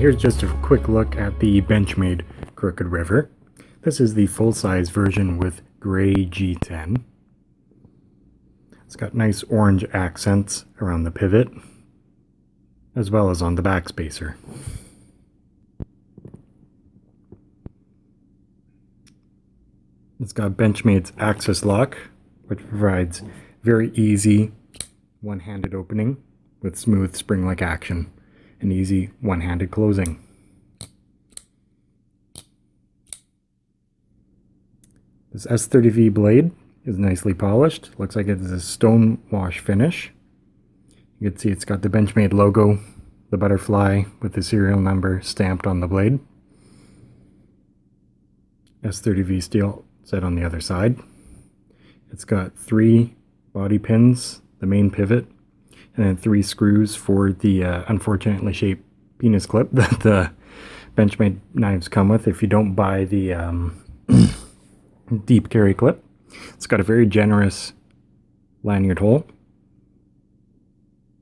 here's just a quick look at the Benchmade Crooked River. This is the full-size version with gray G10. It's got nice orange accents around the pivot, as well as on the back spacer. It's got Benchmade's Axis lock, which provides very easy one-handed opening with smooth spring-like action and easy one-handed closing. This S30V blade is nicely polished. Looks like it is a stone wash finish. You can see it's got the Benchmade logo, the butterfly with the serial number stamped on the blade. S30V steel set on the other side. It's got 3 body pins, the main pivot, and then 3 screws for the unfortunately shaped penis clip that the Benchmade knives come with if you don't buy the deep carry clip. It's got a very generous lanyard hole.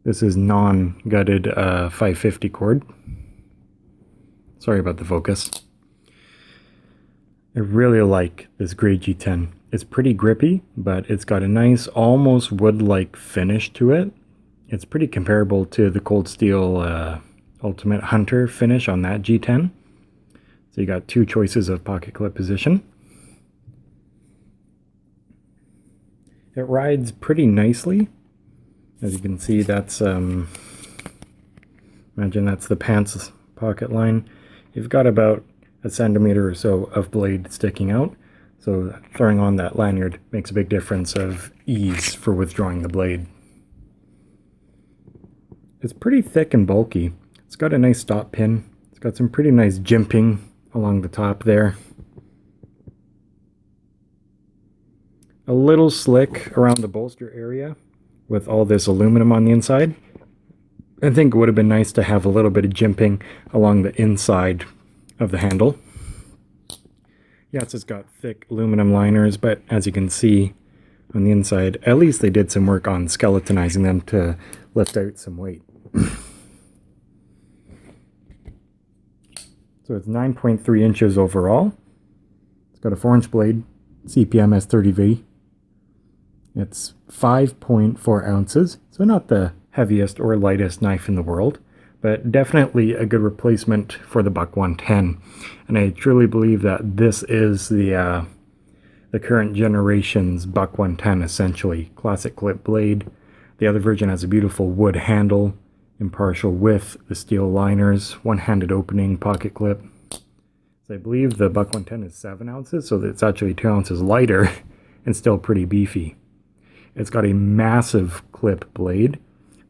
This is non-gutted 550 cord. Sorry about the focus. I really like this gray G10. It's pretty grippy, but it's got a nice, almost wood-like finish to it. It's pretty comparable to the Cold Steel Ultimate Hunter finish on that G10. So you got 2 choices of pocket clip position. It rides pretty nicely. As you can see, that's, imagine that's the pants pocket line. You've got about a centimeter or so of blade sticking out. So throwing on that lanyard makes a big difference of ease for withdrawing the blade. It's pretty thick and bulky. It's got a nice stop pin. It's got some pretty nice jimping along the top there. A little slick around the bolster area with all this aluminum on the inside. I think it would have been nice to have a little bit of jimping along the inside of the handle. Yes, it's got thick aluminum liners, but as you can see on the inside, at least they did some work on skeletonizing them to lift out some weight. So it's 9.3 inches overall. It's got a 4-inch blade, CPM S30V. It's 5.4 ounces, so not the heaviest or lightest knife in the world, but definitely a good replacement for the Buck 110. And I truly believe that this is the current generation's Buck 110, essentially. Classic clip blade. The other version has a beautiful wood handle, impartial width, the steel liners, one-handed opening, pocket clip. So I believe the Buck 110 is 7 ounces, so it's actually 2 ounces lighter and still pretty beefy. It's got a massive clip blade.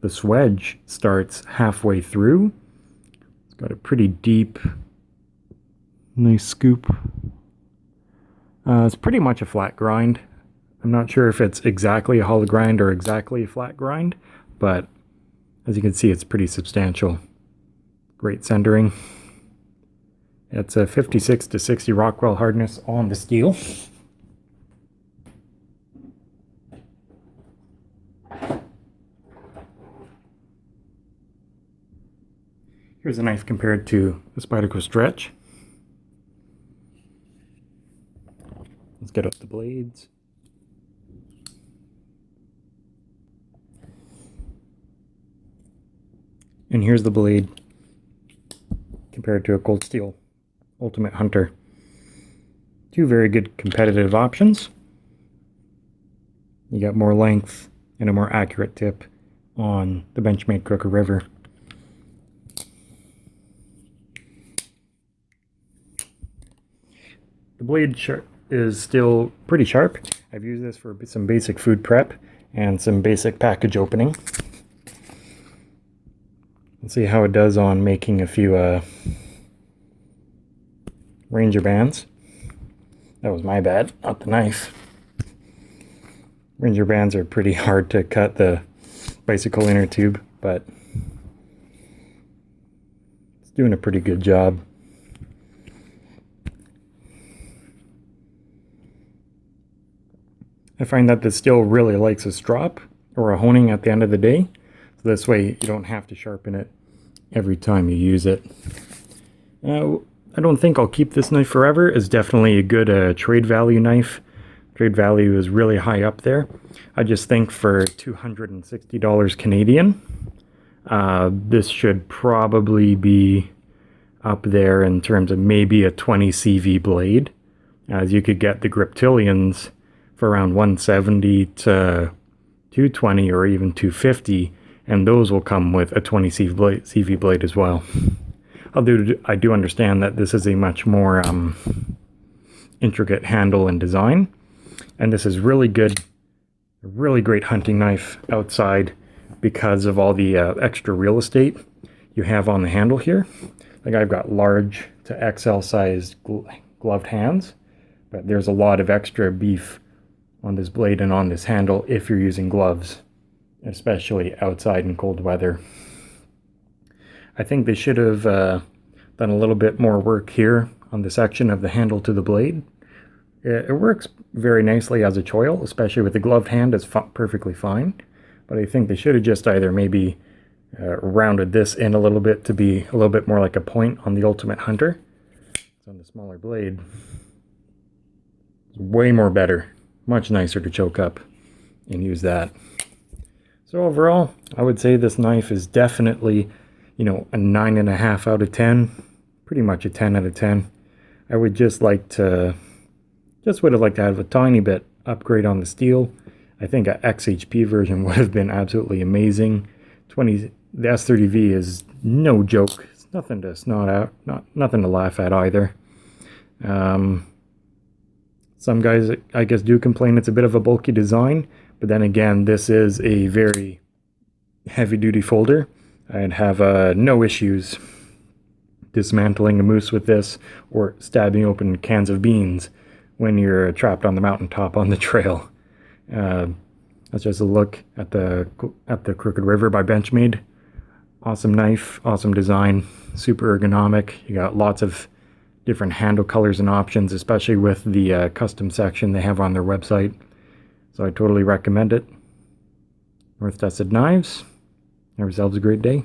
The swedge starts halfway through. It's got a pretty deep, nice scoop. It's pretty much a flat grind. I'm not sure if it's exactly a hollow grind or exactly a flat grind, but as you can see, it's pretty substantial. Great centering. It's a 56 to 60 Rockwell hardness on the steel. Here's a knife compared to the Spyderco Stretch. Let's get up the blades. And here's the blade compared to a Cold Steel Ultimate Hunter. 2 very good competitive options. You got more length and a more accurate tip on the Benchmade Crooked River. The blade is still pretty sharp. I've used this for some basic food prep and some basic package opening. Let's see how it does on making a few Ranger bands. That was my bad, not the knife. Ranger bands are pretty hard to cut, the bicycle inner tube, but it's doing a pretty good job. I find that this steel really likes a strop or a honing at the end of the day. So this way you don't have to sharpen it every time you use it. I don't think I'll keep this knife forever. It's definitely a good trade value knife. Trade value is really high up there. I just think for $260 Canadian, this should probably be up there in terms of maybe a 20 CV blade, as you could get the Griptilians for around 170 to 220 or even 250, and those will come with a 20 CV blade as well. Although I do understand that this is a much more intricate handle and design, and this is really good, a really great hunting knife outside because of all the extra real estate you have on the handle here. Like, I've got large to XL sized gloved hands, but there's a lot of extra beef on this blade and on this handle if you're using gloves, especially outside in cold weather. I think they should have done a little bit more work here on the section of the handle to the blade. It works very nicely as a choil, especially with the gloved hand. It's perfectly fine, but I think they should have just either maybe rounded this in a little bit to be a little bit more like a point on the Ultimate Hunter. So on the smaller blade, it's way more better, much nicer to choke up and use that. So overall, I would say this knife is definitely, a 9.5 out of 10, pretty much a 10 out of 10. I would just would have liked to have a tiny bit upgrade on the steel. I think an XHP version would have been absolutely amazing. The S30V is no joke. It's nothing to snot out, nothing to laugh at either. Some guys, I guess, do complain it's a bit of a bulky design, but then again, this is a very heavy-duty folder. I'd have no issues dismantling a moose with this or stabbing open cans of beans when you're trapped on the mountaintop on the trail. That's just a look at the Crooked River by Benchmade. Awesome knife, awesome design, super ergonomic. You got lots of different handle colors and options, especially with the custom section they have on their website. So I totally recommend it. North Tested Knives. Have yourselves a great day.